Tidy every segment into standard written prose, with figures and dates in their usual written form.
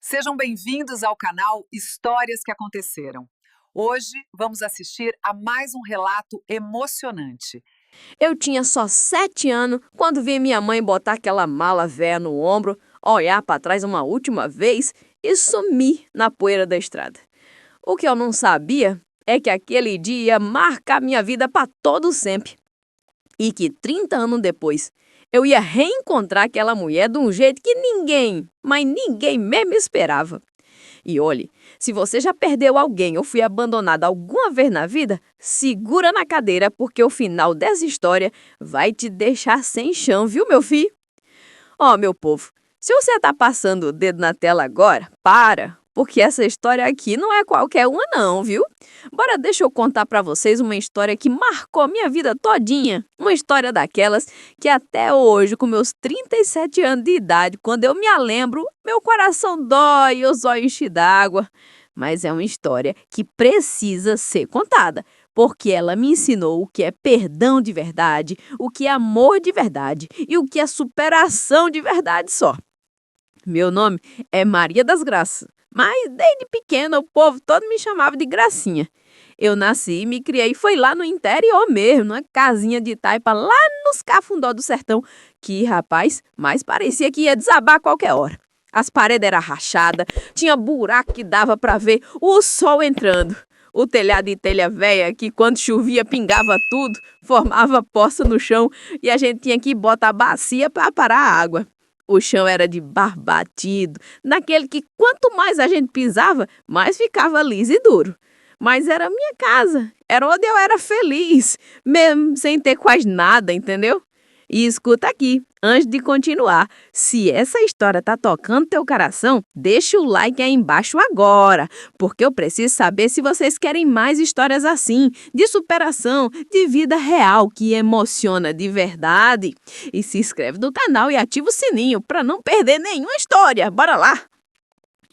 Sejam bem-vindos ao canal Histórias que Aconteceram. Hoje vamos assistir a mais um relato emocionante. Eu tinha só 7 anos quando vi minha mãe botar aquela mala véia no ombro, olhar para trás uma última vez e sumir na poeira da estrada. O que eu não sabia é que aquele dia ia marcar minha vida para todo sempre. E que 30 anos depois, eu ia reencontrar aquela mulher de um jeito que ninguém, mas ninguém mesmo esperava. E olhe, se você já perdeu alguém ou foi abandonado alguma vez na vida, segura na cadeira porque o final dessa história vai te deixar sem chão, viu, meu filho? Ó, meu povo, se você tá passando o dedo na tela agora, para, porque essa história aqui não é qualquer uma não, viu? Bora, deixa eu contar pra vocês uma história que marcou minha vida todinha. Uma história daquelas que até hoje, com meus 37 anos de idade, quando eu me lembro, meu coração dói e os olhos enchem d'água. Mas é uma história que precisa ser contada, porque ela me ensinou o que é perdão de verdade, o que é amor de verdade e o que é superação de verdade só. Meu nome é Maria das Graças, mas desde pequena o povo todo me chamava de Gracinha. Eu nasci e me criei foi lá no interior mesmo, numa casinha de taipa lá nos Cafundó do Sertão, que, rapaz, mais parecia que ia desabar a qualquer hora. As paredes eram rachadas, tinha buraco que dava para ver o sol entrando. O telhado de telha velha, que quando chovia pingava tudo, formava poça no chão e a gente tinha que botar a bacia para parar a água. O chão era de barro batido, naquele que quanto mais a gente pisava, mais ficava liso e duro. Mas era a minha casa, era onde eu era feliz, mesmo sem ter quase nada, entendeu? E escuta aqui, antes de continuar, se essa história tá tocando teu coração, deixa o like aí embaixo agora, porque eu preciso saber se vocês querem mais histórias assim, de superação, de vida real, que emociona de verdade. E se inscreve no canal e ativa o sininho para não perder nenhuma história. Bora lá!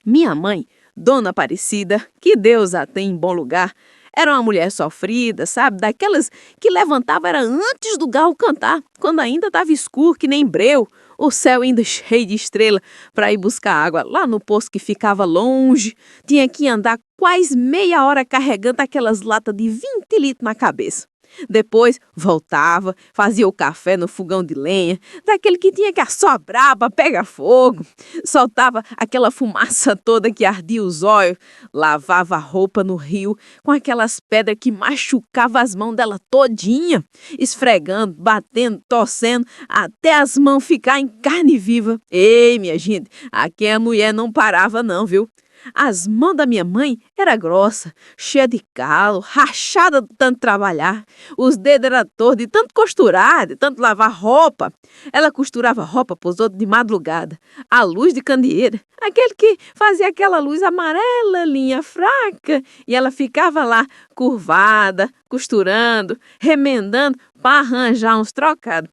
Minha mãe, Dona Aparecida, que Deus a tem em bom lugar, era uma mulher sofrida, sabe? Daquelas que levantava era antes do galo cantar, quando ainda estava escuro que nem breu, o céu ainda cheio de estrela para ir buscar água lá no poço que ficava longe. Tinha que andar quase meia hora carregando aquelas latas de 20 litros na cabeça. Depois voltava, fazia o café no fogão de lenha, daquele que tinha que assobrar para pegar fogo. Soltava aquela fumaça toda que ardia os olhos, lavava a roupa no rio com aquelas pedras que machucavam as mãos dela todinha, esfregando, batendo, torcendo, até as mãos ficarem em carne viva. Ei, minha gente, aqui a mulher não parava não, viu? As mãos da minha mãe eram grossas, cheias de calo, rachada de tanto trabalhar. Os dedos eram tortos de tanto costurar, de tanto lavar roupa. Ela costurava roupa para os outros de madrugada, à luz de candeeira. Aquele que fazia aquela luz amarela, linha fraca. E ela ficava lá, curvada, costurando, remendando para arranjar uns trocados.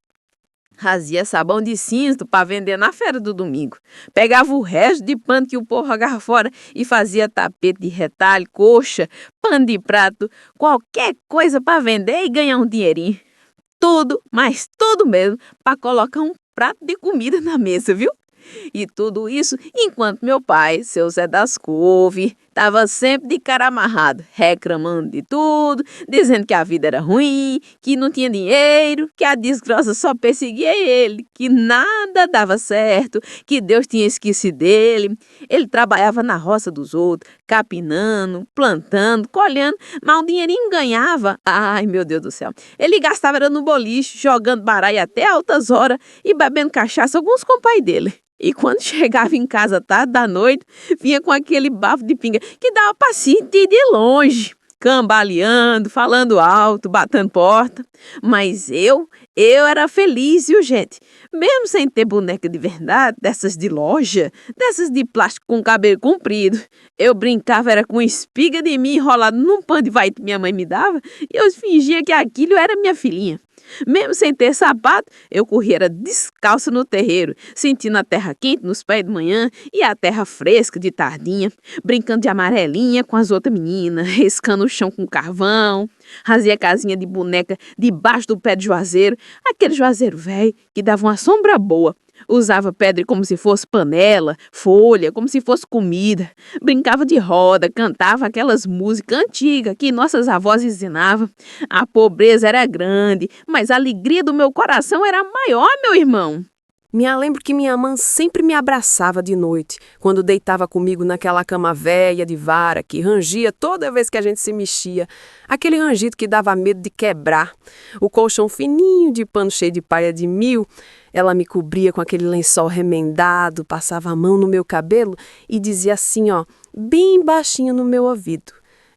Fazia sabão de cinto para vender na feira do domingo. Pegava o resto de pano que o povo jogava fora e fazia tapete de retalho, coxa, pano de prato, qualquer coisa para vender e ganhar um dinheirinho. Tudo, mas tudo mesmo, para colocar um prato de comida na mesa, viu? E tudo isso enquanto meu pai, seu Zé das Couve, estava sempre de cara amarrado, reclamando de tudo, dizendo que a vida era ruim, que não tinha dinheiro, que a desgraça só perseguia ele, que nada dava certo, que Deus tinha esquecido dele. Ele trabalhava na roça dos outros, capinando, plantando, colhendo, mas um dinheirinho ganhava. Ai, meu Deus do céu. Ele gastava era no boliche, jogando baralho até altas horas e bebendo cachaça alguns compadres dele. E quando chegava em casa tarde da noite, vinha com aquele bafo de pinga que dava para sentir de longe, cambaleando, falando alto, batendo porta. Mas eu era feliz, viu, gente? Mesmo sem ter boneca de verdade, dessas de loja, dessas de plástico com cabelo comprido. Eu brincava era com espiga de mim enrolado num pano de vai que minha mãe me dava e eu fingia que aquilo era minha filhinha. Mesmo sem ter sapato, eu corria era descalça no terreiro, sentindo a terra quente nos pés de manhã e a terra fresca de tardinha, brincando de amarelinha com as outras meninas, riscando o chão com carvão, fazia casinha de boneca debaixo do pé de juazeiro, aquele juazeiro velho que dava uma sombra boa, Usava pedra como se fosse panela, folha, como se fosse comida. Brincava de roda, cantava aquelas músicas antigas que nossas avós ensinavam. A pobreza era grande, mas a alegria do meu coração era maior, meu irmão. Lembro que minha mãe sempre me abraçava de noite, quando deitava comigo naquela cama velha de vara que rangia toda vez que a gente se mexia. Aquele rangido que dava medo de quebrar. O colchão fininho de pano cheio de palha de mil. Ela me cobria com aquele lençol remendado, passava a mão no meu cabelo e dizia assim, ó, bem baixinho no meu ouvido.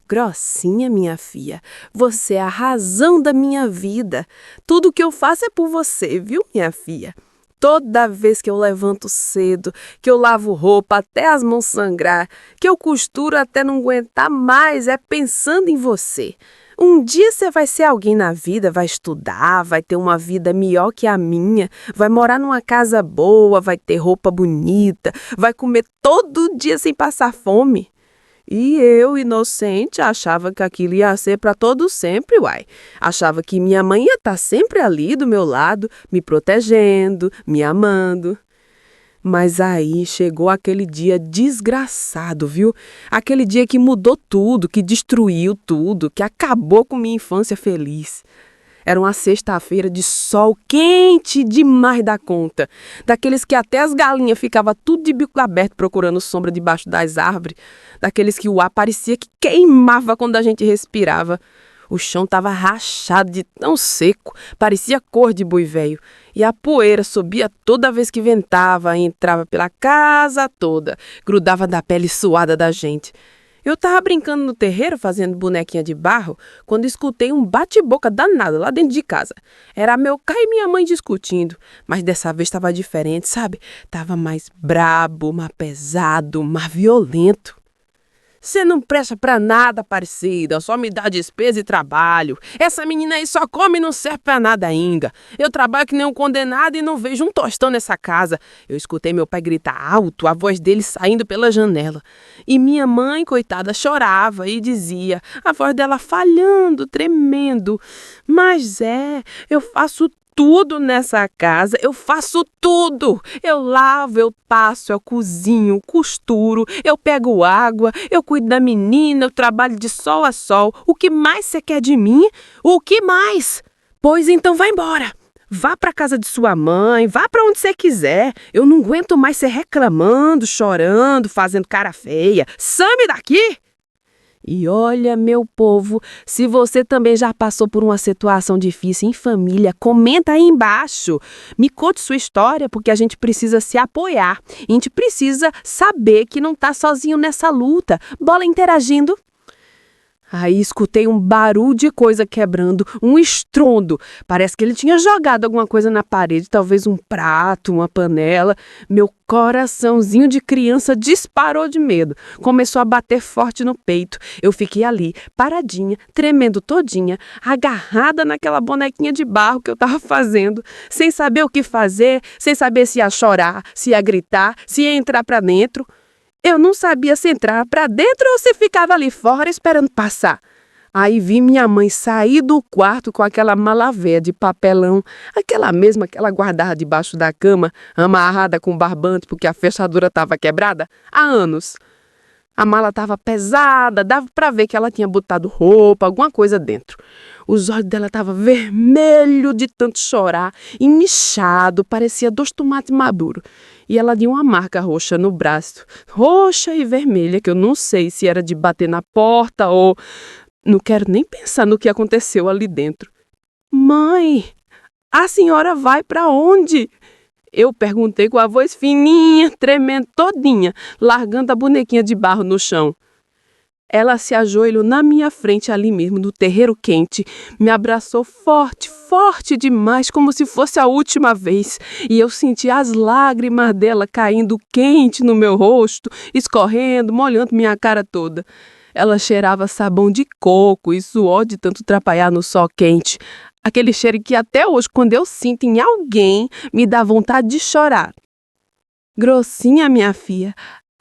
Grossinha, minha filha, você é a razão da minha vida. Tudo que eu faço é por você, viu, minha filha? Toda vez que eu levanto cedo, que eu lavo roupa até as mãos sangrar, que eu costuro até não aguentar mais, é pensando em você. Um dia você vai ser alguém na vida, vai estudar, vai ter uma vida melhor que a minha, vai morar numa casa boa, vai ter roupa bonita, vai comer todo dia sem passar fome. E eu, inocente, achava que aquilo ia ser para todo sempre, uai. Achava que minha mãe ia estar sempre ali do meu lado, me protegendo, me amando. Mas aí chegou aquele dia desgraçado, viu? Aquele dia que mudou tudo, que destruiu tudo, que acabou com minha infância feliz. Era uma sexta-feira de sol quente demais da conta. Daqueles que até as galinhas ficavam tudo de bico aberto procurando sombra debaixo das árvores. Daqueles que o ar parecia que queimava quando a gente respirava. O chão estava rachado de tão seco, parecia cor de boi velho. E a poeira subia toda vez que ventava, entrava pela casa toda, grudava da pele suada da gente. Eu estava brincando no terreiro, fazendo bonequinha de barro, quando escutei um bate-boca danado lá dentro de casa. Era meu pai e minha mãe discutindo, mas dessa vez estava diferente, sabe? Estava mais brabo, mais pesado, mais violento. Você não presta pra nada, parecida, só me dá despesa e trabalho. Essa menina aí só come e não serve pra nada ainda. Eu trabalho que nem um condenado e não vejo um tostão nessa casa. Eu escutei meu pai gritar alto, a voz dele saindo pela janela. E minha mãe, coitada, chorava e dizia, a voz dela falhando, tremendo. Mas eu faço tudo nessa casa, eu faço tudo. Eu lavo, eu passo, eu cozinho, costuro, eu pego água, eu cuido da menina, eu trabalho de sol a sol. O que mais você quer de mim? O que mais? Pois então vai embora. Vá para casa de sua mãe, vá para onde você quiser. Eu não aguento mais você reclamando, chorando, fazendo cara feia. Some daqui! E olha, meu povo, se você também já passou por uma situação difícil em família, comenta aí embaixo. Me conte sua história, porque a gente precisa se apoiar. A gente precisa saber que não está sozinho nessa luta. Bola interagindo. Aí escutei um barulho de coisa quebrando, um estrondo. Parece que ele tinha jogado alguma coisa na parede, talvez um prato, uma panela. Meu coraçãozinho de criança disparou de medo. Começou a bater forte no peito. Eu fiquei ali, paradinha, tremendo todinha, agarrada naquela bonequinha de barro que eu estava fazendo, sem saber o que fazer, sem saber se ia chorar, se ia gritar, se ia entrar para dentro. Eu não sabia se entrar para dentro ou se ficava ali fora esperando passar. Aí vi minha mãe sair do quarto com aquela mala velha de papelão, aquela mesma que ela guardava debaixo da cama, amarrada com barbante porque a fechadura estava quebrada há anos. A mala estava pesada, dava para ver que ela tinha botado roupa, alguma coisa dentro. Os olhos dela estavam vermelhos de tanto chorar, inchado, parecia 2 tomates maduros. E ela tinha uma marca roxa no braço, roxa e vermelha, que eu não sei se era de bater na porta ou... Não quero nem pensar no que aconteceu ali dentro. Mãe, a senhora vai para onde? Eu perguntei com a voz fininha, tremendo todinha, largando a bonequinha de barro no chão. Ela se ajoelhou na minha frente ali mesmo, no terreiro quente, me abraçou forte, forte demais, como se fosse a última vez. E eu senti as lágrimas dela caindo quente no meu rosto, escorrendo, molhando minha cara toda. Ela cheirava sabão de coco e suor de tanto trapalhar no sol quente. Aquele cheiro que até hoje, quando eu sinto em alguém, me dá vontade de chorar. Grossinha, minha filha,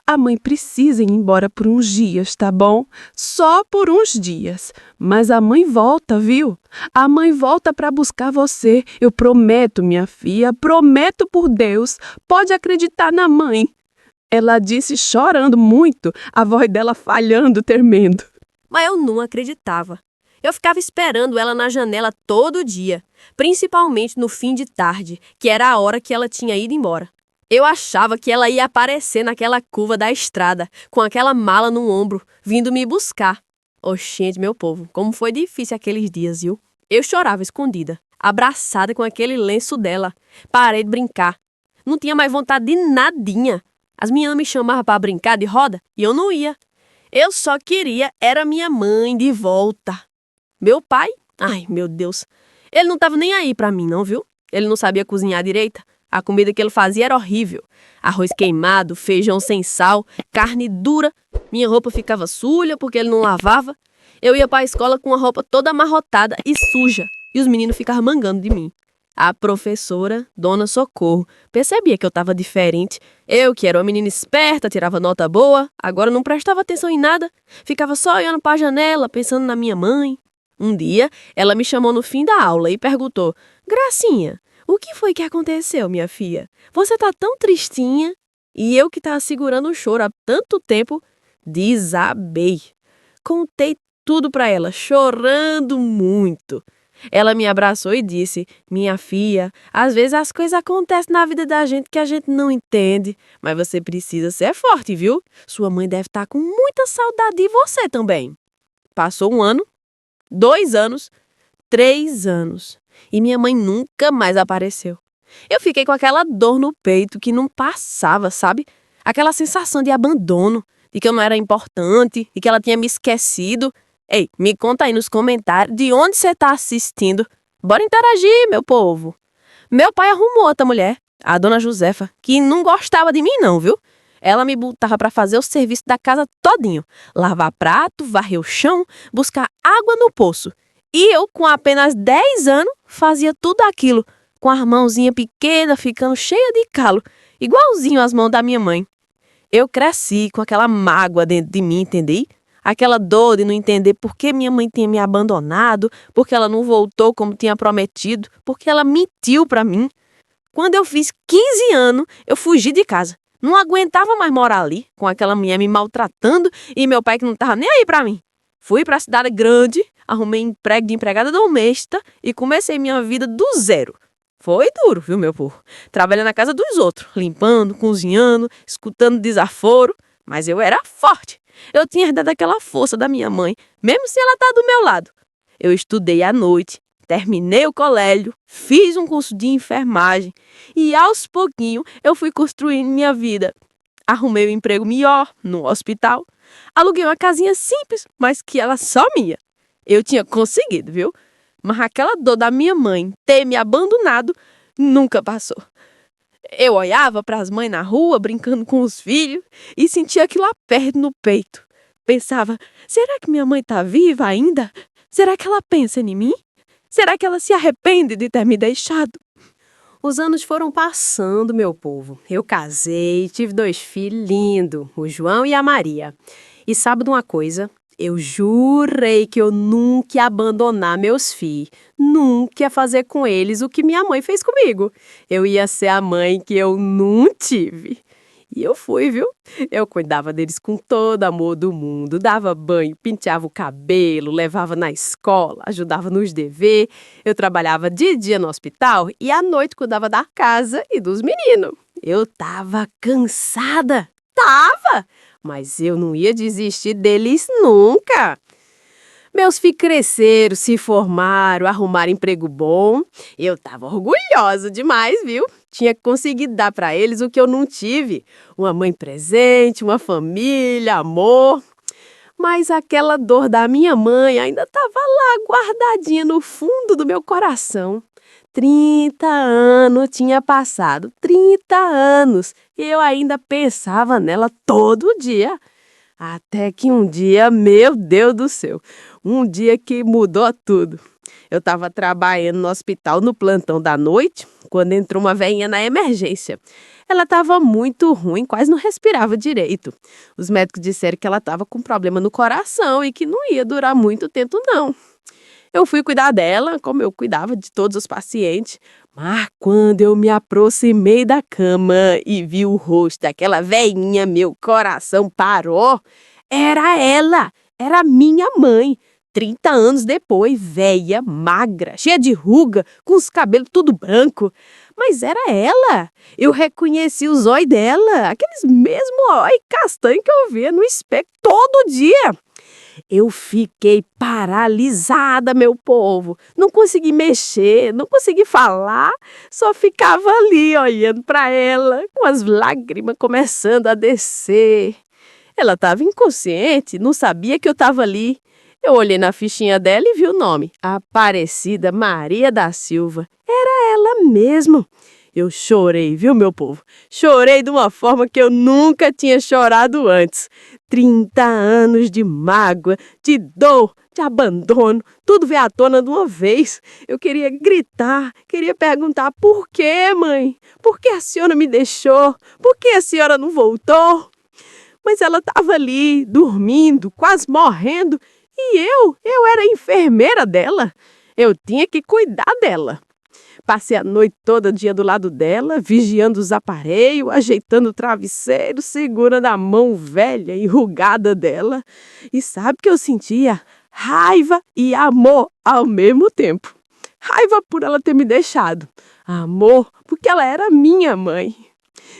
A mãe precisa ir embora por uns dias, tá bom? Só por uns dias. Mas a mãe volta, viu? A mãe volta para buscar você. Eu prometo, minha filha, prometo por Deus. Pode acreditar na mãe. Ela disse chorando muito, a voz dela falhando, tremendo. Mas eu não acreditava. Eu ficava esperando ela na janela todo dia, principalmente no fim de tarde, que era a hora que ela tinha ido embora. Eu achava que ela ia aparecer naquela curva da estrada, com aquela mala no ombro, vindo me buscar. Oxente, meu povo, como foi difícil aqueles dias, viu? Eu chorava escondida, abraçada com aquele lenço dela. Parei de brincar. Não tinha mais vontade de nadinha. As meninas me chamavam para brincar de roda e eu não ia. Eu só queria era minha mãe de volta. Meu pai? Ai, meu Deus. Ele não estava nem aí para mim, não, viu? Ele não sabia cozinhar direita. A comida que ele fazia era horrível. Arroz queimado, feijão sem sal, carne dura. Minha roupa ficava suja porque ele não lavava. Eu ia para a escola com a roupa toda amarrotada e suja. E os meninos ficavam mangando de mim. A professora, Dona Socorro, percebia que eu estava diferente. Eu, que era uma menina esperta, tirava nota boa, agora não prestava atenção em nada. Ficava só olhando para a janela, pensando na minha mãe. Um dia, ela me chamou no fim da aula e perguntou: Gracinha, o que foi que aconteceu, minha filha? Você tá tão tristinha? E eu que estava segurando o choro há tanto tempo, desabei. Contei tudo para ela, chorando muito. Ela me abraçou e disse: Minha filha, às vezes as coisas acontecem na vida da gente que a gente não entende, mas você precisa ser forte, viu? Sua mãe deve estar com muita saudade de você também. Passou 1 ano, 2 anos, 3 anos. E minha mãe nunca mais apareceu. Eu fiquei com aquela dor no peito que não passava, sabe? Aquela sensação de abandono, de que eu não era importante e que ela tinha me esquecido. Ei, me conta aí nos comentários de onde você está assistindo. Bora interagir, meu povo. Meu pai arrumou outra mulher, a dona Josefa, que não gostava de mim não, viu? Ela me botava para fazer o serviço da casa todinho. Lavar prato, varrer o chão, buscar água no poço. E eu, com apenas 10 anos, fazia tudo aquilo, com as mãozinhas pequenas, ficando cheia de calo, igualzinho às mãos da minha mãe. Eu cresci com aquela mágoa dentro de mim, entendeu? Aquela dor de não entender por que minha mãe tinha me abandonado, porque ela não voltou como tinha prometido, porque ela mentiu para mim. Quando eu fiz 15 anos, eu fugi de casa. Não aguentava mais morar ali, com aquela mulher me maltratando e meu pai que não estava nem aí para mim. Fui para a cidade grande, arrumei emprego de empregada doméstica e comecei minha vida do zero. Foi duro, viu, meu povo? Trabalhando na casa dos outros, limpando, cozinhando, escutando desaforo. Mas eu era forte. Eu tinha herdado aquela força da minha mãe, mesmo sem ela estar do meu lado. Eu estudei à noite, terminei o colégio, fiz um curso de enfermagem e aos pouquinhos eu fui construindo minha vida. Arrumei um emprego melhor no hospital. Aluguei uma casinha simples, mas que era só minha. Eu tinha conseguido, viu? Mas aquela dor da minha mãe ter me abandonado nunca passou. Eu olhava para as mães na rua, brincando com os filhos, e sentia aquilo aperto no peito. Pensava, será que minha mãe está viva ainda? Será que ela pensa em mim? Será que ela se arrepende de ter me deixado? Os anos foram passando, meu povo. Eu casei, tive 2 filhos lindos, o João e a Maria. E sabe de uma coisa? Eu jurei que eu nunca ia abandonar meus filhos, nunca ia fazer com eles o que minha mãe fez comigo. Eu ia ser a mãe que eu não tive. E eu fui, viu? Eu cuidava deles com todo amor do mundo, dava banho, penteava o cabelo, levava na escola, ajudava nos deveres. Eu trabalhava de dia no hospital e à noite cuidava da casa e dos meninos. Eu tava cansada, mas eu não ia desistir deles nunca. Meus filhos cresceram, se formaram, arrumaram emprego bom. Eu estava orgulhosa demais, viu? Tinha conseguido dar para eles o que eu não tive. Uma mãe presente, uma família, amor. Mas aquela dor da minha mãe ainda estava lá guardadinha no fundo do meu coração. 30 anos tinha passado, 30 anos. E eu ainda pensava nela todo dia. Até que um dia, meu Deus do céu, um dia que mudou tudo. Eu estava trabalhando no hospital no plantão da noite, quando entrou uma velhinha na emergência. Ela estava muito ruim, quase não respirava direito. Os médicos disseram que ela estava com problema no coração e que não ia durar muito tempo, não. Eu fui cuidar dela, como eu cuidava de todos os pacientes. Mas quando eu me aproximei da cama e vi o rosto daquela velhinha, meu coração parou. Era ela, era minha mãe. 30 anos depois, velha, magra, cheia de ruga, com os cabelos tudo branco. Mas era ela. Eu reconheci os olhos dela, aqueles mesmos olhos castanhos que eu via no espelho todo dia. Eu fiquei paralisada, meu povo. Não consegui mexer, não consegui falar, só ficava ali olhando para ela, com as lágrimas começando a descer. Ela estava inconsciente, não sabia que eu estava ali. Eu olhei na fichinha dela e vi o nome, Aparecida Maria da Silva. Era ela mesmo. Eu chorei, viu, meu povo? Chorei de uma forma que eu nunca tinha chorado antes. 30 anos de mágoa, de dor, de abandono, tudo veio à tona de uma vez. Eu queria gritar, queria perguntar: por quê, mãe? Por que a senhora me deixou? Por que a senhora não voltou? Mas ela estava ali, dormindo, quase morrendo, e eu era a enfermeira dela. Eu tinha que cuidar dela. Passei a noite toda dia do lado dela, vigiando os aparelhos, ajeitando o travesseiro, segurando a mão velha e enrugada dela. E sabe que eu sentia? Raiva e amor ao mesmo tempo. Raiva por ela ter me deixado. Amor porque ela era minha mãe.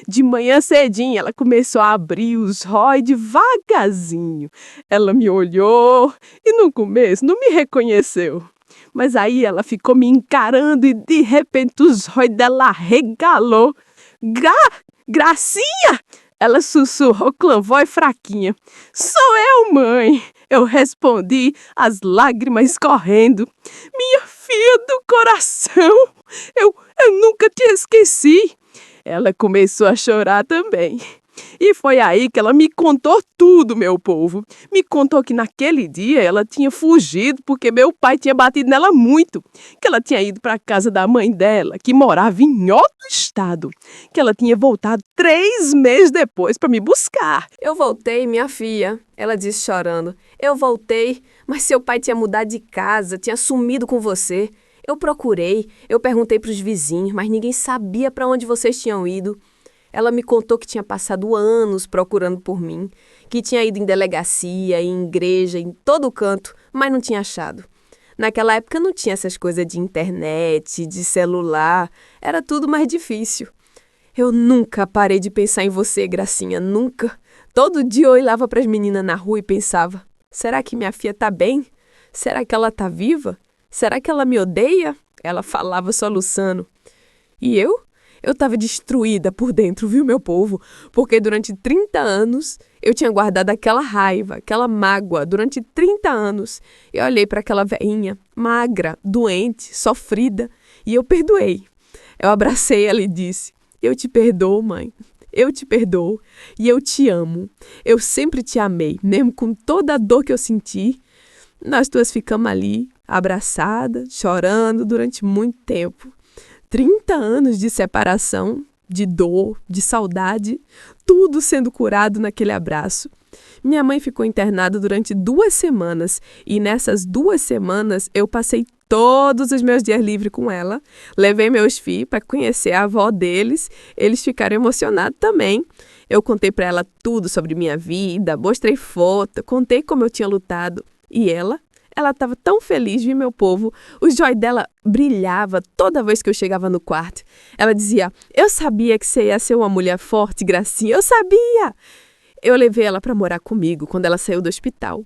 De manhã cedinho, ela começou a abrir os olhos devagarzinho. Ela me olhou e no começo não me reconheceu. Mas aí ela ficou me encarando e de repente os olhos dela arregalou. Gracinha! Ela sussurrou com a voz fraquinha. Sou eu, mãe! Eu respondi, as lágrimas escorrendo. Minha filha do coração! Eu nunca te esqueci! Ela começou a chorar também. E foi aí que ela me contou tudo, meu povo. Me contou que naquele dia ela tinha fugido porque meu pai tinha batido nela muito. Que ela tinha ido para a casa da mãe dela, que morava em outro estado. Que ela tinha voltado 3 meses depois para me buscar. Eu voltei, minha filha, ela disse chorando. Eu voltei, mas seu pai tinha mudado de casa, tinha sumido com você. Eu procurei, eu perguntei para os vizinhos, mas ninguém sabia para onde vocês tinham ido. Ela me contou que tinha passado anos procurando por mim, que tinha ido em delegacia, em igreja, em todo canto, mas não tinha achado. Naquela época não tinha essas coisas de internet, de celular, era tudo mais difícil. Eu nunca parei de pensar em você, Gracinha, nunca. Todo dia eu olhava para as meninas na rua e pensava, será que minha filha tá bem? Será que ela tá viva? Será que ela me odeia? Ela falava soluçando. E eu? Eu estava destruída por dentro, viu, meu povo? Porque durante 30 anos eu tinha guardado aquela raiva, aquela mágoa, durante 30 anos. Eu olhei para aquela velhinha, magra, doente, sofrida, e eu perdoei. Eu abracei ela e disse, eu te perdoo, mãe. Eu te perdoo e eu te amo. Eu sempre te amei, mesmo com toda a dor que eu senti. Nós duas ficamos ali, abraçadas, chorando durante muito tempo. 30 anos de separação, de dor, de saudade, tudo sendo curado naquele abraço. Minha mãe ficou internada durante 2 semanas e nessas 2 semanas eu passei todos os meus dias livres com ela. Levei meus filhos para conhecer a avó deles, eles ficaram emocionados também. Eu contei para ela tudo sobre minha vida, mostrei foto, contei como eu tinha lutado e ela estava tão feliz, viu, meu povo? Os olhos dela brilhavam toda vez que eu chegava no quarto. Ela dizia, eu sabia que você ia ser uma mulher forte, Gracinha, eu sabia! Eu levei ela para morar comigo quando ela saiu do hospital.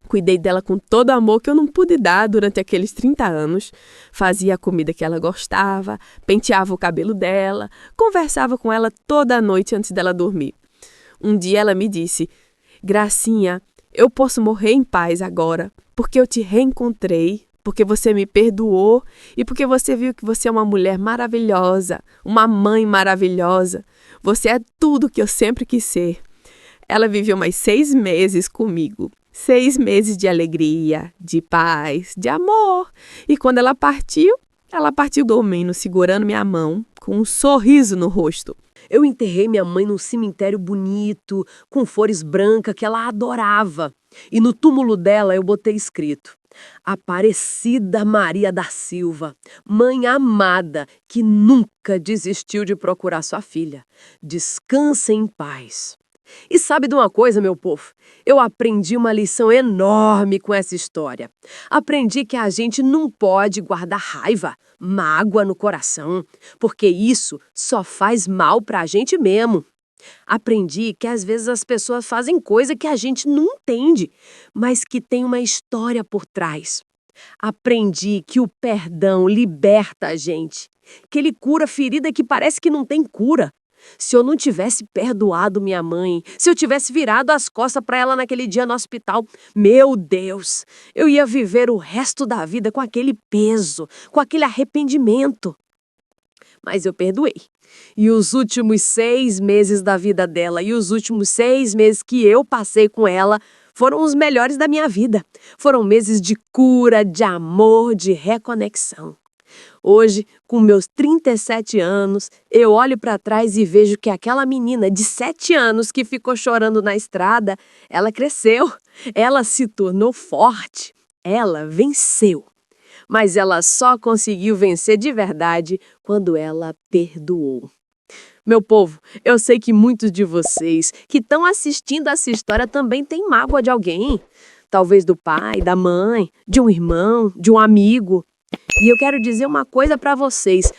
Cuidei dela com todo o amor que eu não pude dar durante aqueles 30 anos. Fazia a comida que ela gostava, penteava o cabelo dela, conversava com ela toda a noite antes dela dormir. Um dia ela me disse, Gracinha, eu posso morrer em paz agora, porque eu te reencontrei, porque você me perdoou e porque você viu que você é uma mulher maravilhosa, uma mãe maravilhosa. Você é tudo que eu sempre quis ser. Ela viveu mais 6 meses comigo. 6 meses de alegria, de paz, de amor. E quando ela partiu dormindo, segurando minha mão, com um sorriso no rosto. Eu enterrei minha mãe num cemitério bonito, com flores brancas que ela adorava. E no túmulo dela eu botei escrito: Aparecida Maria da Silva, mãe amada que nunca desistiu de procurar sua filha. Descansa em paz. E sabe de uma coisa, meu povo? Eu aprendi uma lição enorme com essa história. Aprendi que a gente não pode guardar raiva, mágoa no coração, porque isso só faz mal pra gente mesmo. Aprendi que às vezes as pessoas fazem coisa que a gente não entende, mas que tem uma história por trás. Aprendi que o perdão liberta a gente, que ele cura ferida que parece que não tem cura. Se eu não tivesse perdoado minha mãe, se eu tivesse virado as costas para ela naquele dia no hospital, meu Deus, eu ia viver o resto da vida com aquele peso, com aquele arrependimento. Mas eu perdoei. E os últimos 6 meses da vida dela e os últimos 6 meses que eu passei com ela foram os melhores da minha vida. Foram meses de cura, de amor, de reconexão. Hoje, com meus 37 anos, eu olho para trás e vejo que aquela menina de 7 anos que ficou chorando na estrada, ela cresceu, ela se tornou forte, ela venceu. Mas ela só conseguiu vencer de verdade quando ela perdoou. Meu povo, eu sei que muitos de vocês que estão assistindo essa história também têm mágoa de alguém. Talvez do pai, da mãe, de um irmão, de um amigo. E eu quero dizer uma coisa para vocês.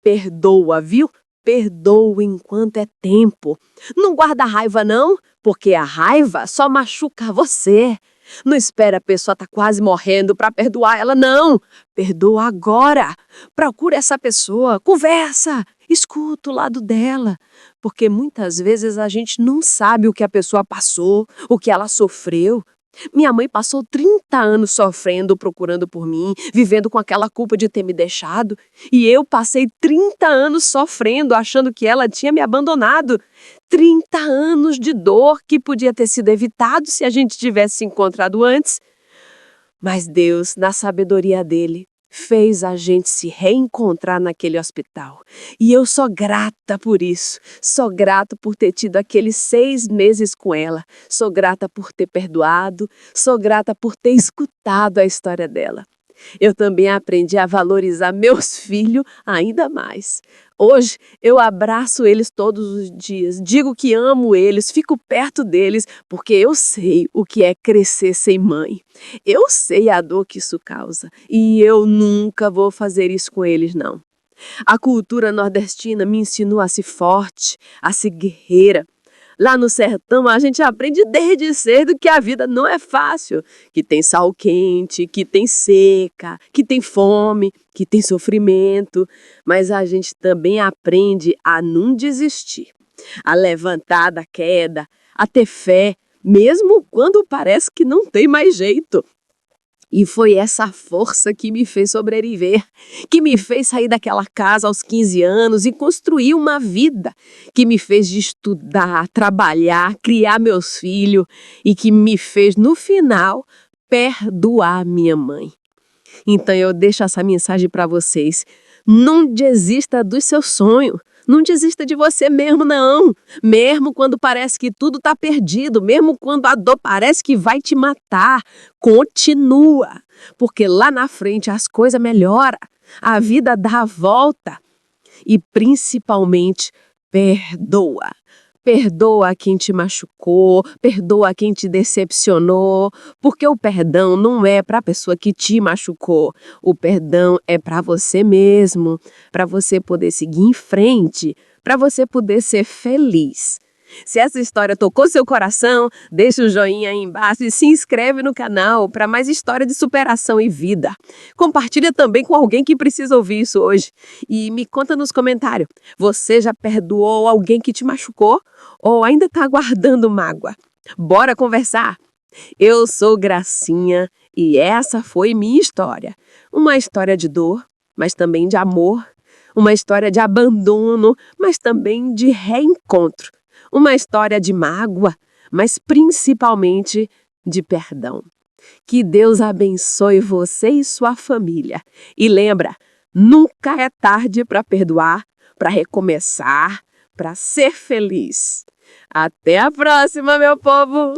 Perdoa, viu? Perdoa enquanto é tempo. Não guarda raiva não, porque a raiva só machuca você. Não espera a pessoa estar quase morrendo para perdoar ela, não. Perdoa agora. Procura essa pessoa, conversa, escuta o lado dela. Porque muitas vezes a gente não sabe o que a pessoa passou, o que ela sofreu. Minha mãe passou 30 anos sofrendo, procurando por mim, vivendo com aquela culpa de ter me deixado. E eu passei 30 anos sofrendo, achando que ela tinha me abandonado. 30 anos de dor que podia ter sido evitado se a gente tivesse se encontrado antes. Mas Deus, na sabedoria dele, fez a gente se reencontrar naquele hospital. E eu sou grata por isso. Sou grata por ter tido aqueles 6 meses com ela. Sou grata por ter perdoado. Sou grata por ter escutado a história dela. Eu também aprendi a valorizar meus filhos ainda mais. Hoje, eu abraço eles todos os dias, digo que amo eles, fico perto deles, porque eu sei o que é crescer sem mãe. Eu sei a dor que isso causa e eu nunca vou fazer isso com eles, não. A cultura nordestina me ensinou a ser forte, a ser guerreira. Lá no sertão, a gente aprende desde cedo que a vida não é fácil, que tem sol quente, que tem seca, que tem fome, que tem sofrimento, mas a gente também aprende a não desistir, a levantar da queda, a ter fé, mesmo quando parece que não tem mais jeito. E foi essa força que me fez sobreviver, que me fez sair daquela casa aos 15 anos e construir uma vida, que me fez de estudar, trabalhar, criar meus filhos e que me fez, no final, perdoar minha mãe. Então eu deixo essa mensagem para vocês. Não desista dos seus sonhos. Não desista de você mesmo, não. Mesmo quando parece que tudo está perdido, mesmo quando a dor parece que vai te matar, continua. Porque lá na frente as coisas melhoram, a vida dá a volta. E principalmente, perdoa. Perdoa quem te machucou, perdoa quem te decepcionou, porque o perdão não é para a pessoa que te machucou. O perdão é para você mesmo, para você poder seguir em frente, para você poder ser feliz. Se essa história tocou seu coração, deixa o joinha aí embaixo e se inscreve no canal para mais história de superação e vida. Compartilha também com alguém que precisa ouvir isso hoje. E me conta nos comentários, você já perdoou alguém que te machucou ou ainda está guardando mágoa? Bora conversar! Eu sou Gracinha e essa foi minha história. Uma história de dor, mas também de amor. Uma história de abandono, mas também de reencontro. Uma história de mágoa, mas principalmente de perdão. Que Deus abençoe você e sua família. E lembra, nunca é tarde para perdoar, para recomeçar, para ser feliz. Até a próxima, meu povo!